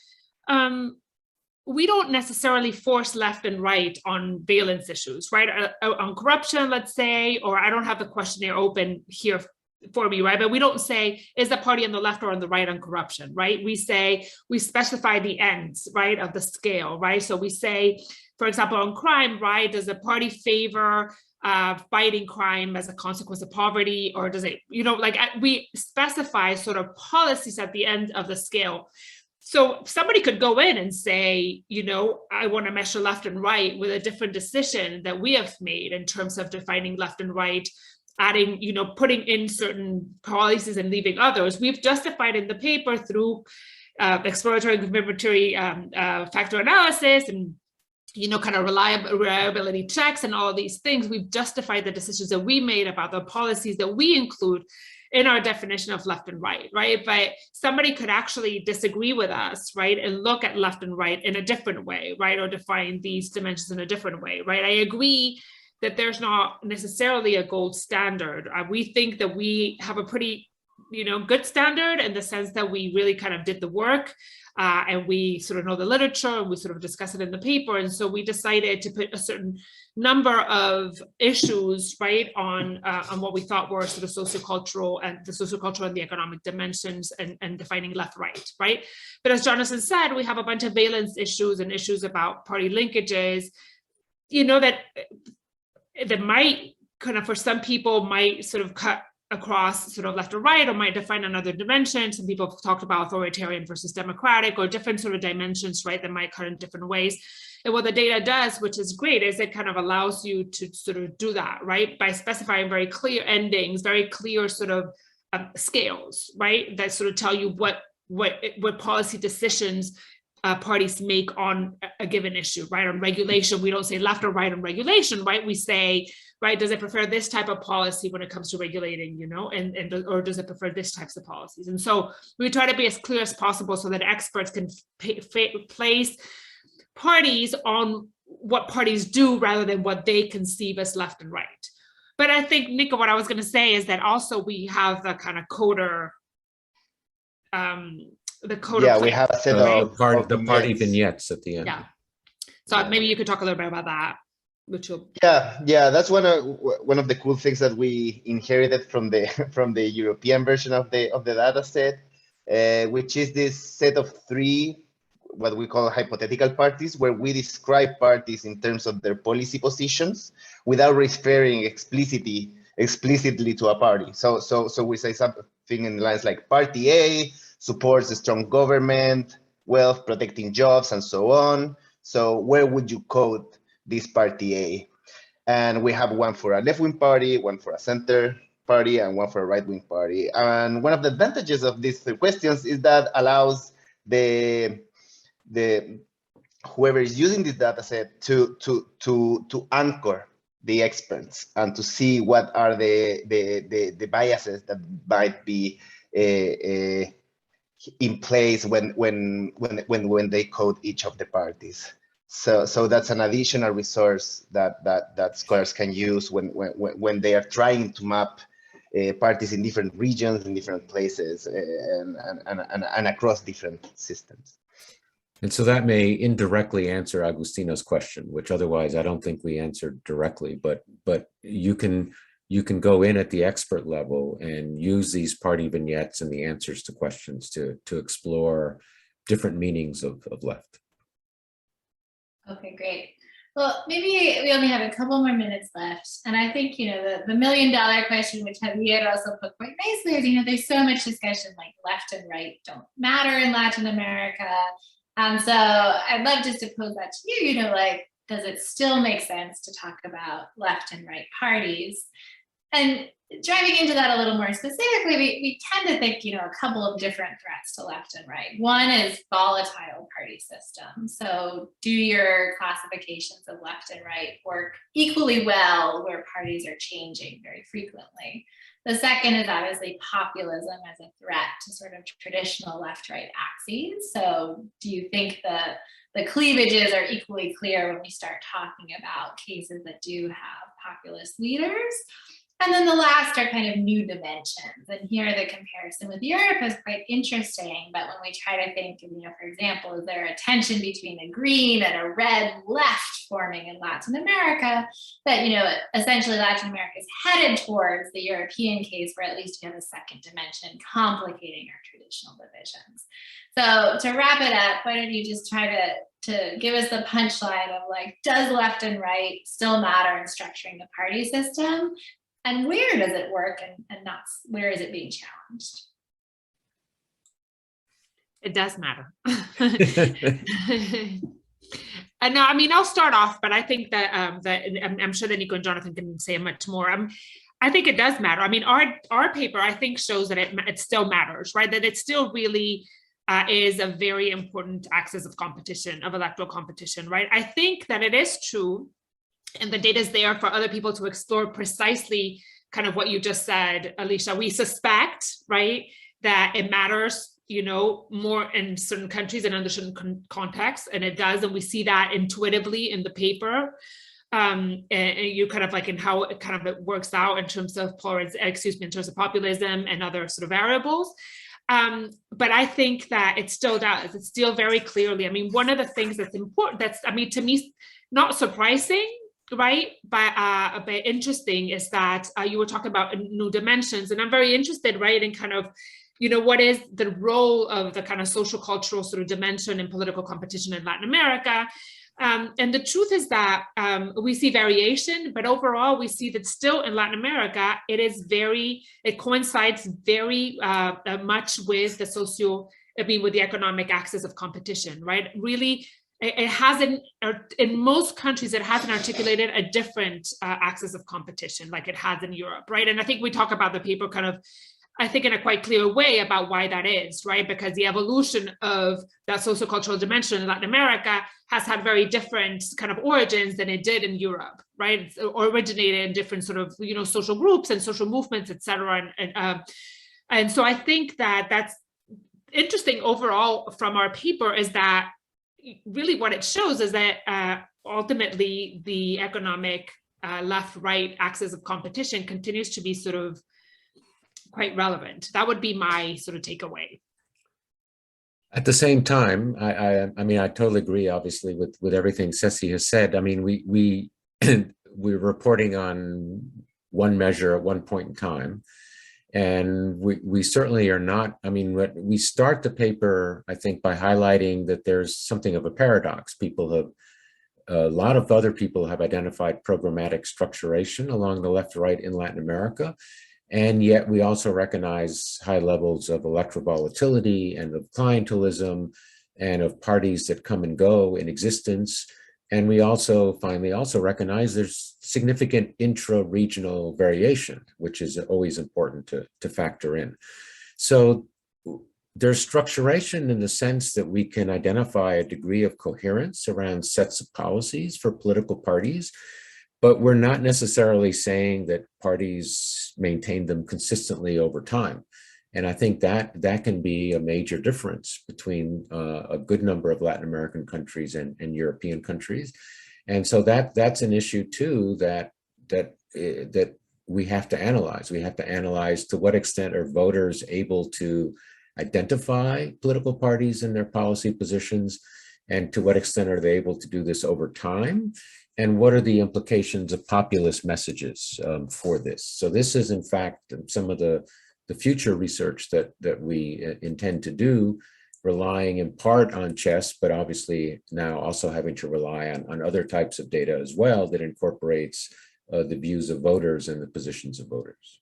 we don't necessarily force left and right on valence issues, right? On corruption, let's say, or I don't have the questionnaire open here for me, right? But we don't say, is the party on the left or on the right on corruption, right? We say, we specify the ends, right, of the scale, right? So we say, for example, on crime, right, does the party favor fighting crime as a consequence of poverty, or does it, we specify sort of policies at the end of the scale. So somebody could go in and say, I want to measure left and right with a different decision that we have made in terms of defining left and right, adding, putting in certain policies and leaving others. We've justified in the paper through exploratory and confirmatory factor analysis and kind of reliability checks and all of these things. We've justified the decisions that we made about the policies that we include in our definition of left and right, right? But somebody could actually disagree with us, right? And look at left and right in a different way, right? Or define these dimensions in a different way, right? I agree that there's not necessarily a gold standard. We think that we have a pretty good standard in the sense that we really kind of did the work and we sort of know the literature and we sort of discuss it in the paper. And so we decided to put a certain number of issues, right, on what we thought were sort of sociocultural and the economic dimensions and defining left-right, right? But as Jonathan said, we have a bunch of valence issues and issues about party linkages, that might kind of, for some people, might sort of cut across sort of left or right, or might define another dimension. Some people have talked about authoritarian versus democratic, or different sort of dimensions, right, that might cut in different ways. And what the data does, which is great, is it kind of allows you to sort of do that, right, by specifying very clear endings, very clear sort of scales, right, that sort of tell you what policy decisions parties make on a given issue, right? On regulation, we don't say left or right on regulation, right? We say, right, does it prefer this type of policy when it comes to regulating, or does it prefer this types of policies? And so we try to be as clear as possible so that experts can place parties on what parties do rather than what they conceive as left and right. But I think, Nico, what I was going to say is that also we have the kind of coder. We have a set of the party vignettes at the end. Yeah. So maybe you could talk a little bit about that. That's one of the cool things that we inherited from the European version of the data set, which is this set of 3 what we call hypothetical parties, where we describe parties in terms of their policy positions without referring explicitly to a party. So we say something in lines like Party A supports a strong government, wealth, protecting jobs, and so on. So where would you code this Party A? And we have one for a left-wing party, one for a center party, and one for a right-wing party. And one of the advantages of these 3 questions is that allows whoever is using this data set to anchor the experts and to see what are the biases that might be in place when they code each of the parties. So that's an additional resource that scholars can use when they are trying to map parties in different regions, in different places, and across different systems. And so that may indirectly answer Agustino's question, which otherwise I don't think we answered directly, but you can go in at the expert level and use these party vignettes and the answers to questions to explore different meanings of left. Okay, great. Well, maybe we only have a couple more minutes left. And I think, the $1 million question, which Javier also put quite nicely, is, there's so much discussion like left and right don't matter in Latin America. So I'd love just to pose that to you, does it still make sense to talk about left and right parties? And driving into that a little more specifically, we tend to think, a couple of different threats to left and right. One is volatile party systems. So do your classifications of left and right work equally well where parties are changing very frequently? The second is obviously populism as a threat to sort of traditional left-right axes. So do you think the cleavages are equally clear when we start talking about cases that do have populist leaders? And then the last are kind of new dimensions. And here the comparison with Europe is quite interesting. But when we try to think, for example, is there a tension between a green and a red left forming in Latin America that, essentially Latin America is headed towards the European case where at least you have a second dimension complicating our traditional divisions. So to wrap it up, why don't you just try to give us the punchline of does left and right still matter in structuring the party system? And where does it work and not where is it being challenged? It does matter. And no, I'll start off, but I think that I'm sure that Nico and Jonathan can say much more. I think it does matter. Our paper, I think, shows that it still matters, right? That it still really is a very important axis of competition, of electoral competition, right? I think that it is true, and the data is there for other people to explore precisely kind of what you just said, Alicia. We suspect, right, that it matters, more in certain countries and under certain contexts, and it does, and we see that intuitively in the paper. and you kind of like in how it kind of it works out in terms of in terms of populism and other sort of variables. But I think that it still does. It's still very clearly. I mean, one of the things that's important, that's, I mean, to me, not surprising, right? But interesting is that you were talking about new dimensions, and I'm very interested, right, in kind of, you know, what is the role of the kind of social cultural sort of dimension in political competition in Latin America. And the truth is that we see variation, but overall we see that still in Latin America, it coincides very much with the with the economic axis of competition, right? Really, it hasn't, in most countries, it hasn't articulated a different axis of competition like it has in Europe, right? And I think we talk about the paper kind of, I think in a quite clear way about why that is, right? Because the evolution of that sociocultural dimension in Latin America has had very different kind of origins than it did in Europe, right? It's originated in different sort of, you know, social groups and social movements, et cetera. And so I think that that's interesting overall from our paper, is that really what it shows is that ultimately the economic left-right axis of competition continues to be sort of quite relevant. That would be my sort of takeaway. At the same time, I mean, I totally agree, obviously, with everything Ceci has said. I mean, we're reporting on one measure at one point in time, and we certainly are not. I mean, we start the paper, I think, by highlighting that there's something of a paradox. A lot of other people have identified programmatic structuration along the left-right in Latin America. And yet we also recognize high levels of electoral volatility and of clientelism and of parties that come and go in existence. And we also finally recognize there's significant intra-regional variation, which is always important to factor in. So there's structuration in the sense that we can identify a degree of coherence around sets of policies for political parties, but we're not necessarily saying that parties maintain them consistently over time. And I think that can be a major difference between a good number of Latin American countries and European countries. And so that's an issue too that we have to analyze. We have to analyze to what extent are voters able to identify political parties and their policy positions, and to what extent are they able to do this over time? And what are the implications of populist messages for this? So this is, in fact, some of the future research that we intend to do, relying in part on chess, but obviously now also having to rely on other types of data as well that incorporates the views of voters and the positions of voters.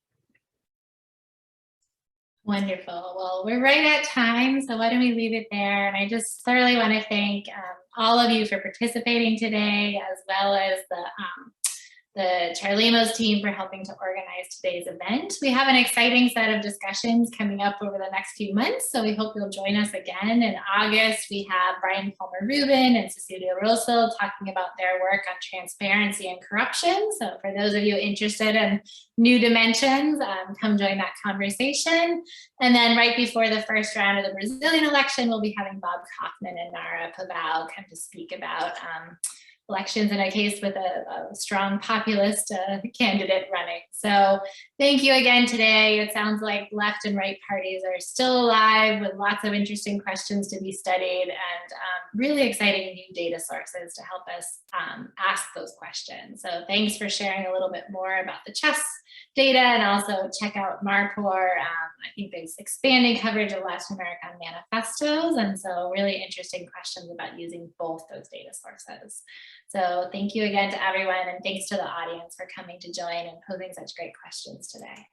Wonderful. Well, we're right at time, so why don't we leave it there? And I just thoroughly want to thank all of you for participating today, as well as the Charlemos team for helping to organize today's event. We have an exciting set of discussions coming up over the next few months, so we hope you'll join us again. In August, we have Brian Palmer-Rubin and Cecilia Rosso talking about their work on transparency and corruption. So for those of you interested in new dimensions, come join that conversation. And then right before the first round of the Brazilian election, we'll be having Bob Kaufman and Nara Paval come to speak about elections in a case with a strong populist candidate running. So thank you again today. It sounds like left and right parties are still alive with lots of interesting questions to be studied and really exciting new data sources to help us ask those questions. So thanks for sharing a little bit more about the chess data, and also check out Marpor. I think there's expanding coverage of Latin American manifestos, and so really interesting questions about using both those data sources. So thank you again to everyone, and thanks to the audience for coming to join and posing such great questions today.